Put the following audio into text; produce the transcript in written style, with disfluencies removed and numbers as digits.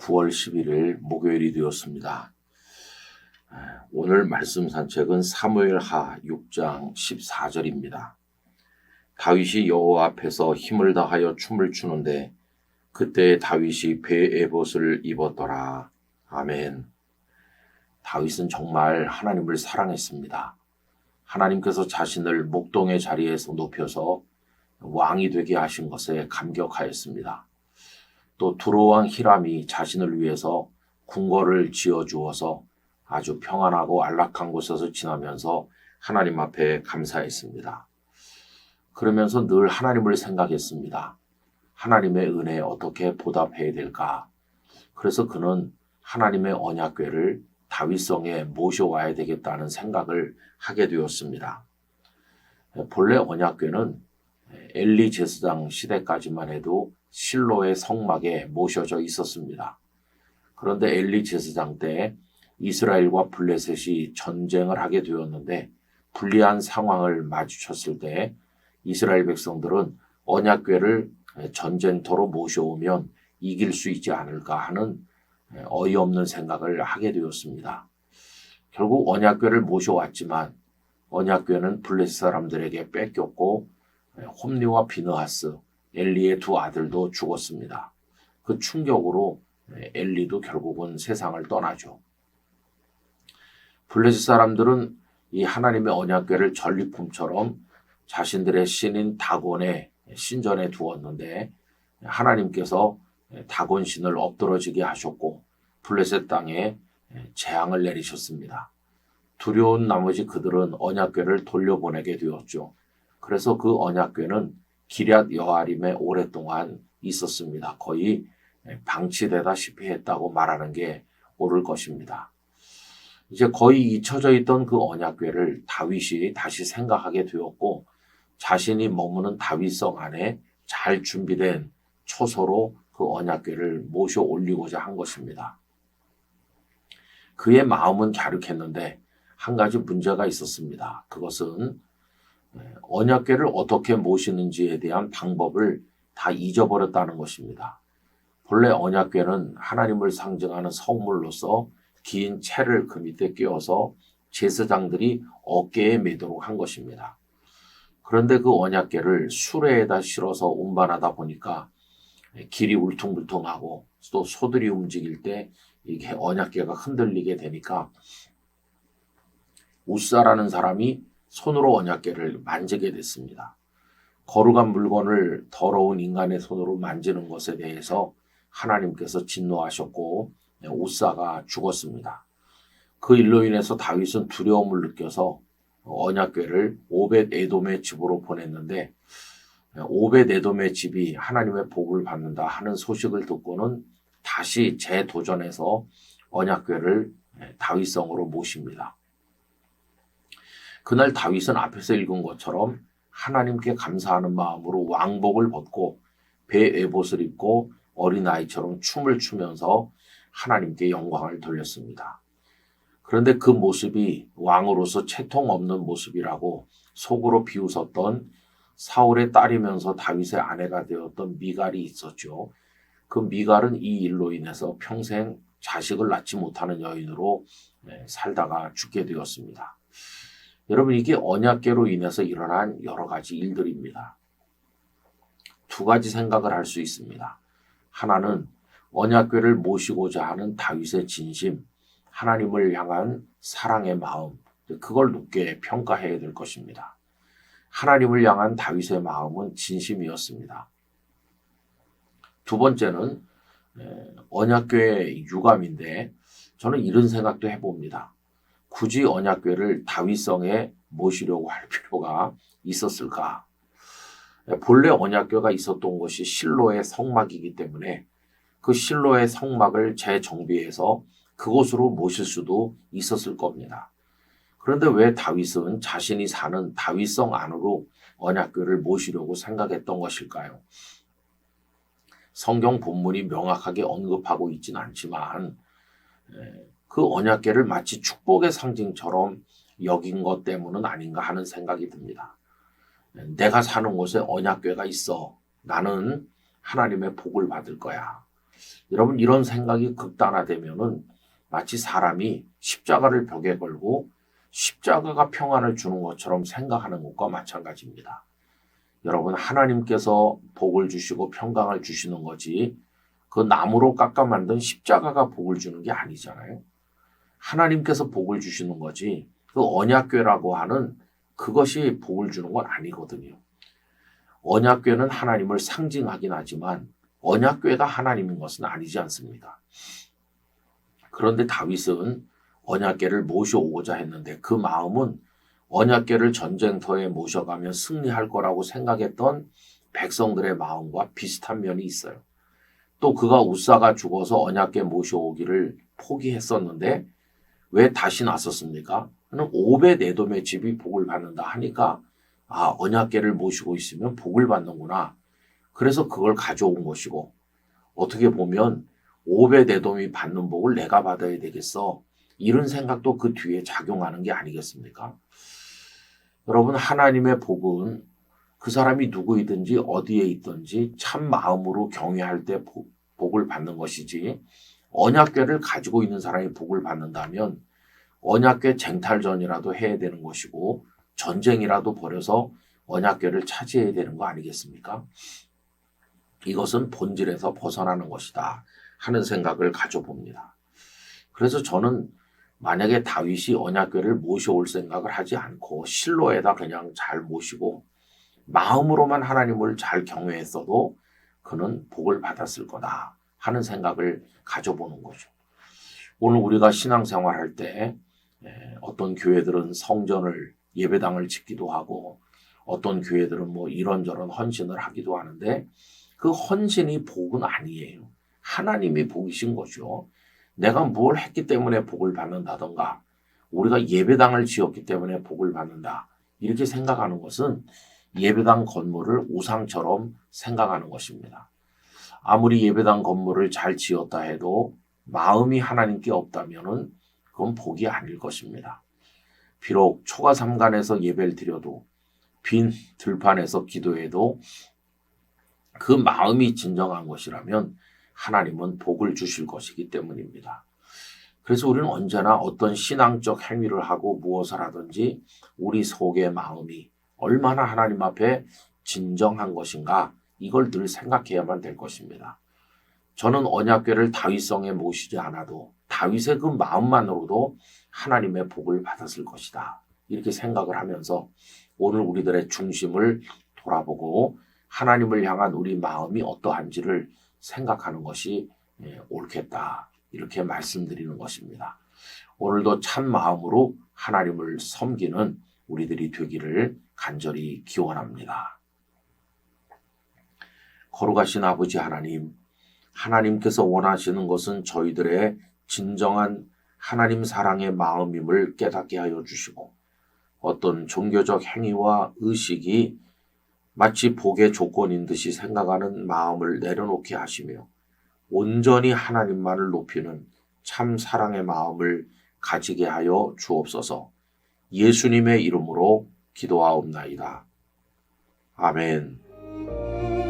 9월 11일 목요일이 되었습니다. 오늘 말씀 산책은 사무엘하 6장 14절입니다. 다윗이 여호와 앞에서 힘을 다하여 춤을 추는데 그때 다윗이 베에봇을 입었더라. 아멘. 다윗은 정말 하나님을 사랑했습니다. 하나님께서 자신을 목동의 자리에서 높여서 왕이 되게 하신 것에 감격하였습니다. 또 두로왕 히람이 자신을 위해서 궁궐을 지어주어서 아주 평안하고 안락한 곳에서 지나면서 하나님 앞에 감사했습니다. 그러면서 늘 하나님을 생각했습니다. 하나님의 은혜에 어떻게 보답해야 될까? 그래서 그는 하나님의 언약궤를 다윗성에 모셔와야 되겠다는 생각을 하게 되었습니다. 본래 언약궤는 엘리 제사장 시대까지만 해도 실로의 성막에 모셔져 있었습니다. 그런데 엘리 제사장 때 이스라엘과 블레셋이 전쟁을 하게 되었는데 불리한 상황을 마주쳤을 때 이스라엘 백성들은 언약궤를 전쟁터로 모셔오면 이길 수 있지 않을까 하는 어이없는 생각을 하게 되었습니다. 결국 언약궤를 모셔왔지만 언약궤는 블레셋 사람들에게 뺏겼고 홈리와 비느하스, 엘리의 두 아들도 죽었습니다. 그 충격으로 엘리도 결국은 세상을 떠나죠. 블레셋 사람들은 이 하나님의 언약궤를 전리품처럼 자신들의 신인 다곤의 신전에 두었는데 하나님께서 다곤 신을 엎드러지게 하셨고 블레셋 땅에 재앙을 내리셨습니다. 두려운 나머지 그들은 언약궤를 돌려보내게 되었죠. 그래서 그 언약궤는 기럇 여아림에 오랫동안 있었습니다. 거의 방치되다시피 했다고 말하는 게 옳을 것입니다. 이제 거의 잊혀져 있던 그 언약궤를 다윗이 다시 생각하게 되었고 자신이 머무는 다윗성 안에 잘 준비된 초소로 그 언약궤를 모셔 올리고자 한 것입니다. 그의 마음은 갸륵했는데 한 가지 문제가 있었습니다. 그것은 언약궤를 어떻게 모시는지에 대한 방법을 다 잊어버렸다는 것입니다. 본래 언약궤는 하나님을 상징하는 성물로서 긴 채를 그 밑에 끼워서 제사장들이 어깨에 매도록 한 것입니다. 그런데 그 언약궤를 수레에다 실어서 운반하다 보니까 길이 울퉁불퉁하고 또 소들이 움직일 때 이게 언약궤가 흔들리게 되니까 우사라는 사람이 손으로 언약궤를 만지게 됐습니다. 거룩한 물건을 더러운 인간의 손으로 만지는 것에 대해서 하나님께서 진노하셨고 우사가 죽었습니다. 그 일로 인해서 다윗은 두려움을 느껴서 언약궤를 오벳 에돔의 집으로 보냈는데 오벳 에돔의 집이 하나님의 복을 받는다 하는 소식을 듣고는 다시 재도전해서 언약궤를 다윗성으로 모십니다. 그날 다윗은 앞에서 읽은 것처럼 하나님께 감사하는 마음으로 왕복을 벗고 베에봇을 입고 어린아이처럼 춤을 추면서 하나님께 영광을 돌렸습니다. 그런데 그 모습이 왕으로서 채통 없는 모습이라고 속으로 비웃었던 사울의 딸이면서 다윗의 아내가 되었던 미갈이 있었죠. 그 미갈은 이 일로 인해서 평생 자식을 낳지 못하는 여인으로 살다가 죽게 되었습니다. 여러분, 이게 언약궤로 인해서 일어난 여러 가지 일들입니다. 두 가지 생각을 할 수 있습니다. 하나는 언약궤를 모시고자 하는 다윗의 진심, 하나님을 향한 사랑의 마음, 그걸 높게 평가해야 될 것입니다. 하나님을 향한 다윗의 마음은 진심이었습니다. 두 번째는 언약궤의 유감인데 저는 이런 생각도 해봅니다. 굳이 언약궤를 다윗성에 모시려고 할 필요가 있었을까? 본래 언약궤가 있었던 곳이 실로의 성막이기 때문에 그 실로의 성막을 재정비해서 그곳으로 모실 수도 있었을 겁니다. 그런데 왜 다윗은 자신이 사는 다윗성 안으로 언약궤를 모시려고 생각했던 것일까요? 성경 본문이 명확하게 언급하고 있진 않지만 그 언약궤를 마치 축복의 상징처럼 여긴 것 때문은 아닌가 하는 생각이 듭니다. 내가 사는 곳에 언약궤가 있어. 나는 하나님의 복을 받을 거야. 여러분, 이런 생각이 극단화되면은 마치 사람이 십자가를 벽에 걸고 십자가가 평안을 주는 것처럼 생각하는 것과 마찬가지입니다. 여러분, 하나님께서 복을 주시고 평강을 주시는 거지 그 나무로 깎아 만든 십자가가 복을 주는 게 아니잖아요. 하나님께서 복을 주시는 거지 그 언약궤라고 하는 그것이 복을 주는 건 아니거든요. 언약궤는 하나님을 상징하긴 하지만 언약궤가 하나님인 것은 아니지 않습니까? 그런데 다윗은 언약궤를 모셔오고자 했는데 그 마음은 언약궤를 전쟁터에 모셔가면 승리할 거라고 생각했던 백성들의 마음과 비슷한 면이 있어요. 또 그가 우사가 죽어서 언약궤 모셔오기를 포기했었는데 왜 다시 나섰습니까? 그는 오벳에돔의 집이 복을 받는다 하니까 언약궤를 모시고 있으면 복을 받는구나. 그래서 그걸 가져온 것이고 어떻게 보면 오벳에돔이 받는 복을 내가 받아야 되겠어. 이런 생각도 그 뒤에 작용하는 게 아니겠습니까? 여러분, 하나님의 복은 그 사람이 누구이든지 어디에 있든지 참 마음으로 경외할 때 복을 받는 것이지 언약궤를 가지고 있는 사람이 복을 받는다면 언약궤 쟁탈전이라도 해야 되는 것이고 전쟁이라도 벌여서 언약궤를 차지해야 되는 거 아니겠습니까? 이것은 본질에서 벗어나는 것이다 하는 생각을 가져봅니다. 그래서 저는 만약에 다윗이 언약궤를 모셔올 생각을 하지 않고 실로에다 그냥 잘 모시고 마음으로만 하나님을 잘 경외했어도 그는 복을 받았을 거다 하는 생각을 가져보는 거죠. 오늘 우리가 신앙생활할 때 어떤 교회들은 성전을 예배당을 짓기도 하고 어떤 교회들은 뭐 이런저런 헌신을 하기도 하는데 그 헌신이 복은 아니에요. 하나님이 복이신 거죠. 내가 뭘 했기 때문에 복을 받는다던가 우리가 예배당을 지었기 때문에 복을 받는다 이렇게 생각하는 것은 예배당 건물을 우상처럼 생각하는 것입니다. 아무리 예배당 건물을 잘 지었다 해도 마음이 하나님께 없다면은 그건 복이 아닐 것입니다. 비록 초가삼간에서 예배를 드려도 빈 들판에서 기도해도 그 마음이 진정한 것이라면 하나님은 복을 주실 것이기 때문입니다. 그래서 우리는 언제나 어떤 신앙적 행위를 하고 무엇을 하든지 우리 속의 마음이 얼마나 하나님 앞에 진정한 것인가 이걸 늘 생각해야만 될 것입니다. 저는 언약궤를 다윗성에 모시지 않아도 다윗의 그 마음만으로도 하나님의 복을 받았을 것이다. 이렇게 생각을 하면서 오늘 우리들의 중심을 돌아보고 하나님을 향한 우리 마음이 어떠한지를 생각하는 것이 옳겠다. 이렇게 말씀드리는 것입니다. 오늘도 참 마음으로 하나님을 섬기는 우리들이 되기를 간절히 기원합니다. 거룩하신 아버지 하나님, 하나님께서 원하시는 것은 저희들의 진정한 하나님 사랑의 마음임을 깨닫게 하여 주시고 어떤 종교적 행위와 의식이 마치 복의 조건인 듯이 생각하는 마음을 내려놓게 하시며 온전히 하나님만을 높이는 참 사랑의 마음을 가지게 하여 주옵소서. 예수님의 이름으로 기도하옵나이다. 아멘.